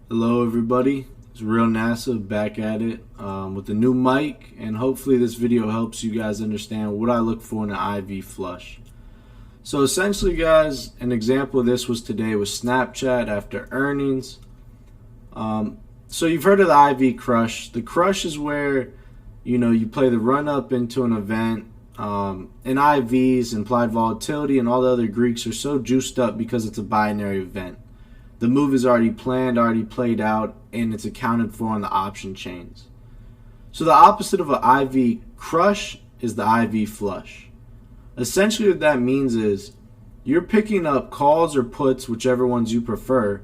Hello everybody, it's Real NASA back at it with a new mic, and hopefully this video helps you guys understand what I look for in an IV flush. So essentially guys, an example of this was today with Snapchat after earnings. So you've heard of the IV crush. The crush is where you play the run up into an event. And IVs, implied volatility, and all the other Greeks are so juiced up because it's a binary event. The move is already planned, already played out, and it's accounted for on the option chains. So the opposite of an IV crush is the IV flush. Essentially what that means is you're picking up calls or puts, whichever ones you prefer,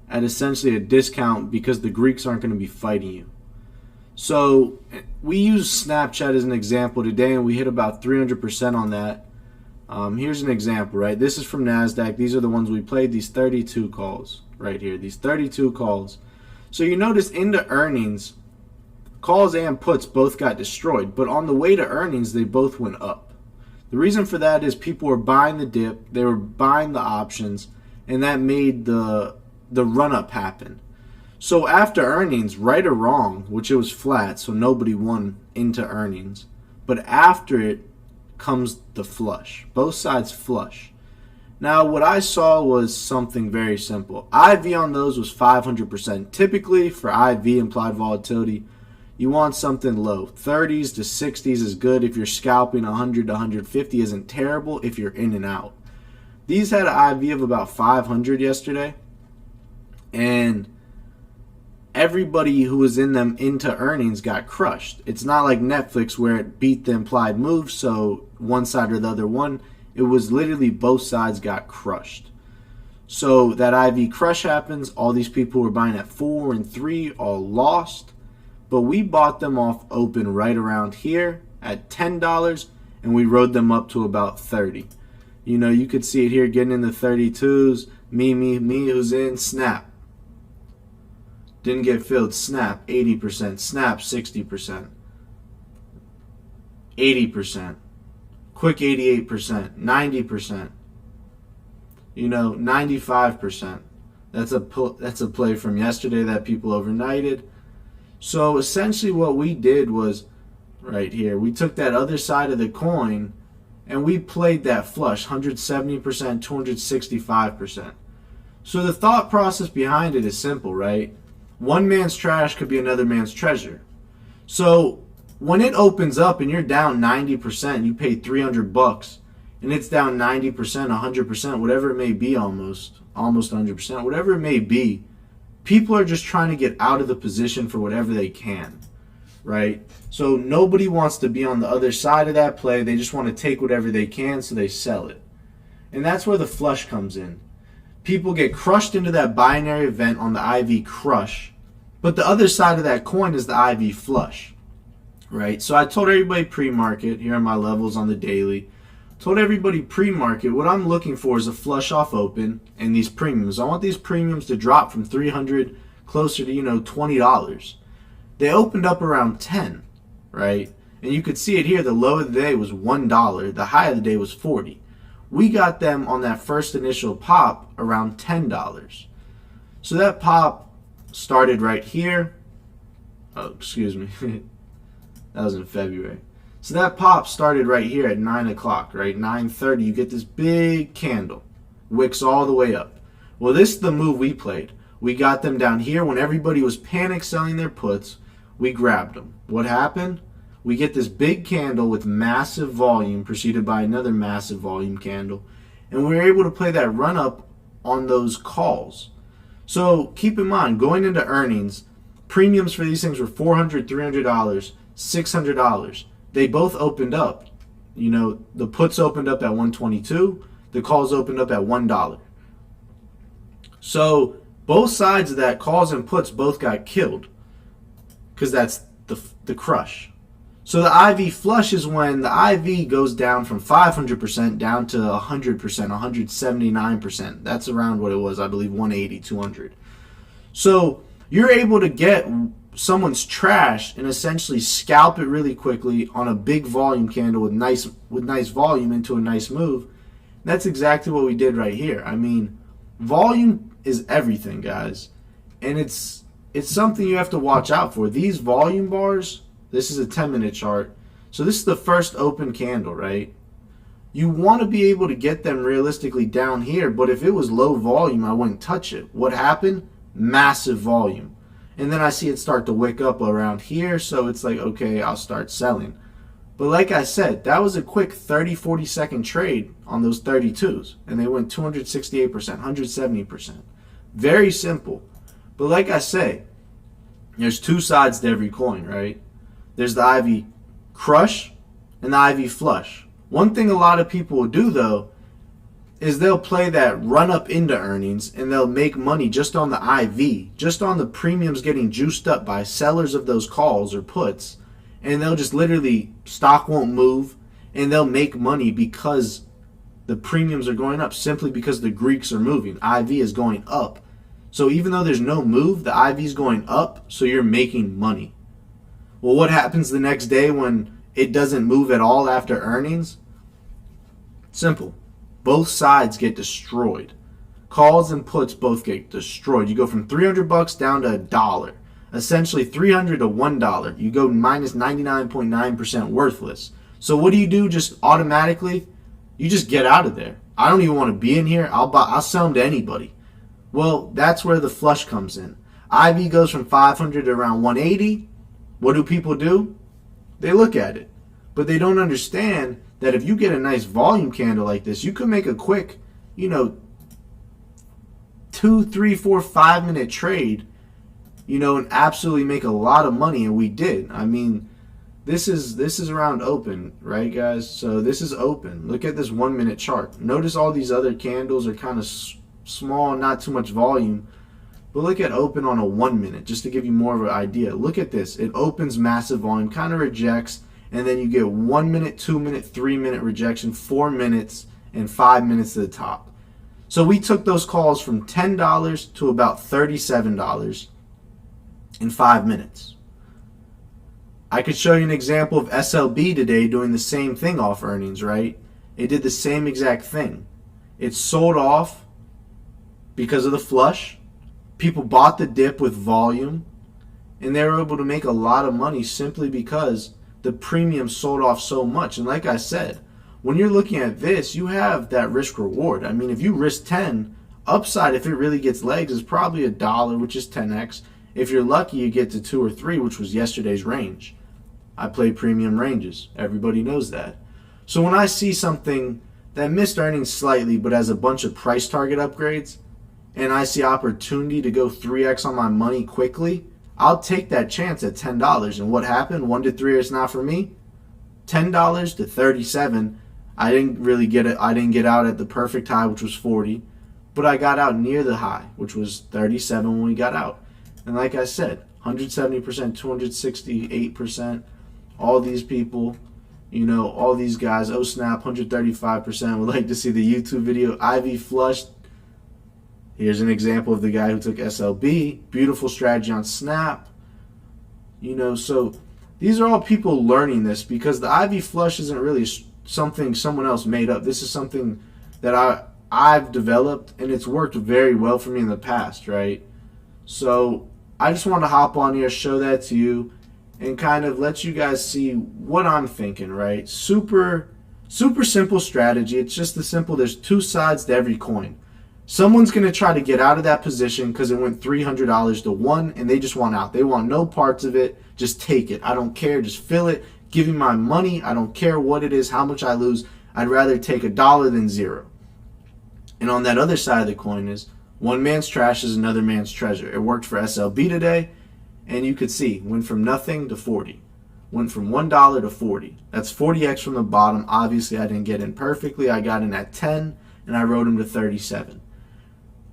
at essentially a discount because the Greeks aren't going to be fighting you. So we use Snapchat as an example today, and we hit about 300% on that. Here's an example, right? This is from NASDAQ. These are the ones we played, these 32 calls right here, these 32 calls. So you notice into earnings, calls and puts both got destroyed, but on the way to earnings, they both went up. The reason for that is people were buying the dip, they were buying the options, and that made the run-up happen. So after earnings, right or wrong, which it was flat, so nobody won into earnings, but after it comes the flush. Both sides flush. Now what I saw was something very simple. IV on those was 500%. Typically for IV implied volatility, you want something low. 30s to 60s is good. If you're scalping 100 to 150 isn't terrible if you're in and out. These had an IV of about 500 yesterday, and everybody who was in them into earnings got crushed. It's not like Netflix where it beat the implied move, so one side or the other won. It was literally both sides got crushed. So that IV crush happens. All these people were buying at 4 and 3 all lost, but we bought them off open right around here at $10, and we rode them up to about 30. You could see it here getting in the 32s. Me who's in snap. Didn't get filled. Snap 80%. Snap 60%. 80%. Quick 88%. 90%. 95%. That's a play from yesterday that people overnighted. So essentially what we did was right here. We took that other side of the coin and we played that flush 170%, 265%. So the thought process behind it is simple, right? One man's trash could be another man's treasure. So when it opens up and you're down 90%, you paid $300 and it's down 90%, 100%, whatever it may be, almost 100%, whatever it may be, people are just trying to get out of the position for whatever they can, right? So nobody wants to be on the other side of that play. They just want to take whatever they can, so they sell it. And that's where the flush comes in. People get crushed into that binary event on the IV crush, but the other side of that coin is the IV flush, right? So I told everybody pre-market, here are my levels on the daily, told everybody pre-market, what I'm looking for is a flush off open and these premiums. I want these premiums to drop from 300 closer to, $20. They opened up around 10, right? And you could see it here, the low of the day was $1, the high of the day was 40. We got them on that first initial pop around $10. So that pop started right here. Oh, excuse me. That was in February. So that pop started right here at 9 o'clock, right? 9:30, you get this big candle. Wicks all the way up. Well, this is the move we played. We got them down here when everybody was panic selling their puts. We grabbed them. What happened? We get this big candle with massive volume preceded by another massive volume candle, and we're able to play that run up on those calls. So keep in mind, going into earnings, premiums for these things were $400, $300, $600. They both opened up. The puts opened up at $122, the calls opened up at $1. So both sides of that, calls and puts, both got killed because that's the crush. So the IV flush is when the IV goes down from 500% down to 100%, 179%. That's around what it was, I believe, 180, 200. So you're able to get someone's trash and essentially scalp it really quickly on a big volume candle with nice volume into a nice move. That's exactly what we did right here. I mean, volume is everything, guys. And it's something you have to watch out for. These volume bars, this is a 10-minute chart. So this is the first open candle, right? You want to be able to get them realistically down here, but if it was low volume, I wouldn't touch it. What happened? Massive volume. And then I see it start to wick up around here, so it's like, okay, I'll start selling. But like I said, that was a quick 30, 40 second trade on those 32s, and they went 268%, 170%. Very simple. But like I say, there's two sides to every coin, right? There's the IV crush and the IV flush. One thing a lot of people will do, though, is they'll play that run up into earnings, and they'll make money just on the IV, just on the premiums getting juiced up by sellers of those calls or puts, and they'll just literally, stock won't move, and they'll make money because the premiums are going up, simply because the Greeks are moving. IV is going up. So even though there's no move, the IV is going up, so you're making money. Well, what happens the next day when it doesn't move at all after earnings? Simple. Both sides get destroyed. Calls and puts both get destroyed. You go from $300 down to $1. Essentially $300 to $1. You go minus 99.9% worthless. So what do? Just automatically, you just get out of there. I don't even want to be in here. I'll sell them to anybody. Well, that's where the flush comes in. IV goes from 500 to around 180. What do people do? They look at it. But they don't understand that if you get a nice volume candle like this, you could make a quick, 2, 3, 4, 5 minute trade, and absolutely make a lot of money. And we did. I mean, this is around open, right, guys? So this is open. Look at this 1 minute chart. Notice all these other candles are kind of small, not too much volume. But look at open on a 1 minute, just to give you more of an idea. Look at this. It opens massive volume, kind of rejects, and then you get 1 minute, 2 minute, 3 minute rejection, 4 minutes, and 5 minutes to the top. So we took those calls from $10 to about $37 in 5 minutes. I could show you an example of SLB today doing the same thing off earnings, right? It did the same exact thing. It sold off because of the flush. People bought the dip with volume, and they were able to make a lot of money simply because the premium sold off so much. And like I said, when you're looking at this, you have that risk reward. I mean, if you risk 10, upside, if it really gets legs, is probably $1, which is 10x. If you're lucky, you get to 2 or 3, which was yesterday's range. I play premium ranges. Everybody knows that. So when I see something that missed earnings slightly but has a bunch of price target upgrades, and I see opportunity to go 3x on my money quickly, I'll take that chance at $10. And what happened? 1 to 3 is not for me. $10 to 37. I didn't really get it. I didn't get out at the perfect high, which was 40, but I got out near the high, which was 37 when we got out. And like I said, 170%, 268%. All these people, all these guys. Oh snap, 135%. Would like to see the YouTube video. IV flush. Here's an example of the guy who took SLB. Beautiful strategy on Snap. So these are all people learning this, because the IV flush isn't really something someone else made up. This is something that I've developed, and it's worked very well for me in the past, right? So I just want to hop on here, show that to you, and kind of let you guys see what I'm thinking, right? Super simple strategy. It's just the simple. There's two sides to every coin. Someone's going to try to get out of that position because it went $300 to 1, and they just want out. They want no parts of it. Just take it. I don't care. Just fill it. Give me my money. I don't care what it is, how much I lose. I'd rather take $1 than 0. And on that other side of the coin is one man's trash is another man's treasure. It worked for SLB today, and you could see went from nothing to 40. Went from $1 to 40. That's 40x from the bottom. Obviously, I didn't get in perfectly. I got in at 10, and I rode him to 37.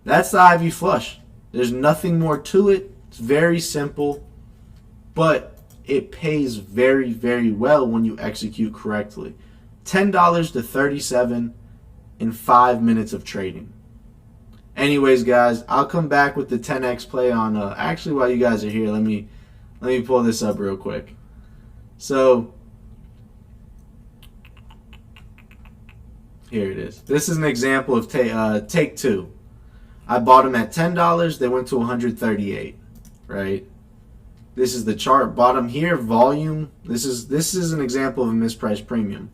That's the IV flush. There's nothing more to it. It's very simple, but it pays very, very well when you execute correctly. $10 to 37 in 5 minutes of trading. Anyways, guys, I'll come back with the 10x play on. Actually, while you guys are here, let me pull this up real quick. So here it is. This is an example of take 2. I bought them at $10. They went to 138, right? This is the chart. Bottom here, volume. This is an example of a mispriced premium.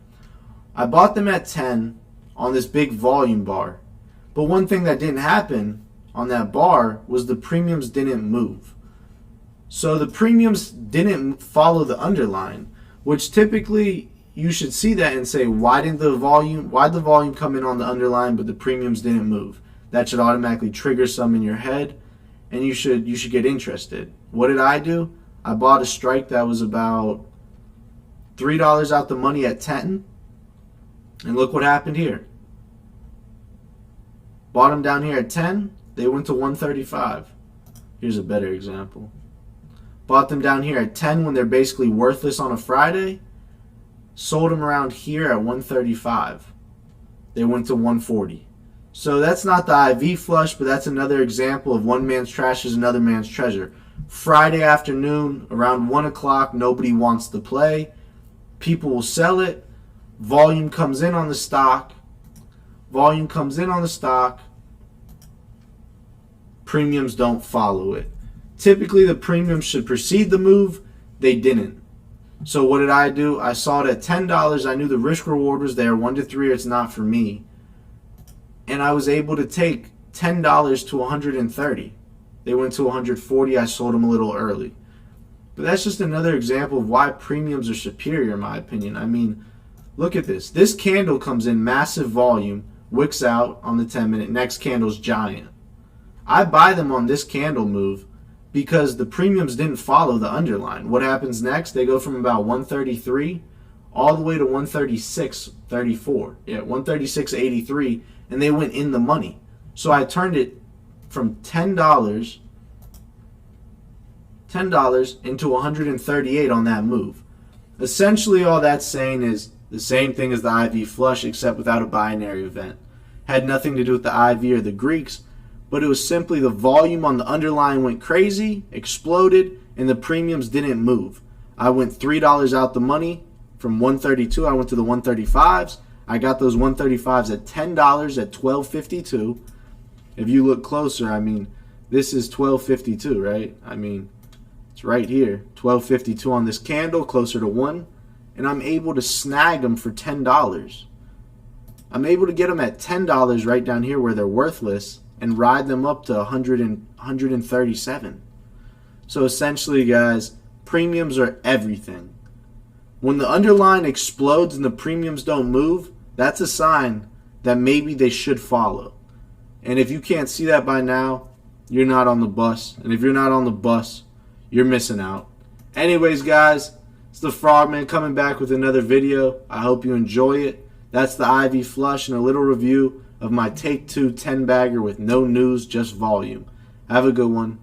I bought them at 10 on this big volume bar. But one thing that didn't happen on that bar was the premiums didn't move. So the premiums didn't follow the underline, which typically you should see that and say, why'd the volume come in on the underline but the premiums didn't move? That should automatically trigger some in your head, and you should get interested. What did I do? I bought a strike that was about $3 out the money at 10, and look what happened here. Bought them down here at 10, they went to 135. Here's a better example. Bought them down here at 10 when they're basically worthless on a Friday. Sold them around here at 135. They went to 140. So that's not the IV flush, but that's another example of one man's trash is another man's treasure. Friday afternoon, around 1 o'clock, nobody wants to play. People will sell it. Volume comes in on the stock. Volume comes in on the stock. Premiums don't follow it. Typically, the premiums should precede the move. They didn't. So what did I do? I saw it at $10. I knew the risk reward was there. 1 to 3, it's not for me. And I was able to take $10 to 130. They went to 140. I sold them a little early. But that's just another example of why premiums are superior, in my opinion. I mean, look at this. This candle comes in massive volume, wicks out on the 10-minute. Next candle's giant. I buy them on this candle move because the premiums didn't follow the underline. What happens next? They go from about 133 all the way to 136.34. Yeah, 136.83, and they went in the money. So I turned it from $10 into 138 on that move. Essentially, all that's saying is the same thing as the IV flush, except without a binary event. Had nothing to do with the IV or the Greeks, but it was simply the volume on the underlying went crazy, exploded, and the premiums didn't move. I went $3 out the money from 132. I went to the 135s. I got those 135s at $10 at 12.52. If you look closer, I mean, this is 12.52, right? I mean, it's right here, 12.52 on this candle, closer to 1, and I'm able to snag them for $10. I'm able to get them at $10 right down here where they're worthless and ride them up to 137. So essentially, guys, premiums are everything. When the underline explodes and the premiums don't move, that's a sign that maybe they should follow. And if you can't see that by now, you're not on the bus. And if you're not on the bus, you're missing out. Anyways, guys, it's the Frogman coming back with another video. I hope you enjoy it. That's the IV flush and a little review of my Take 2 10-bagger with no news, just volume. Have a good one.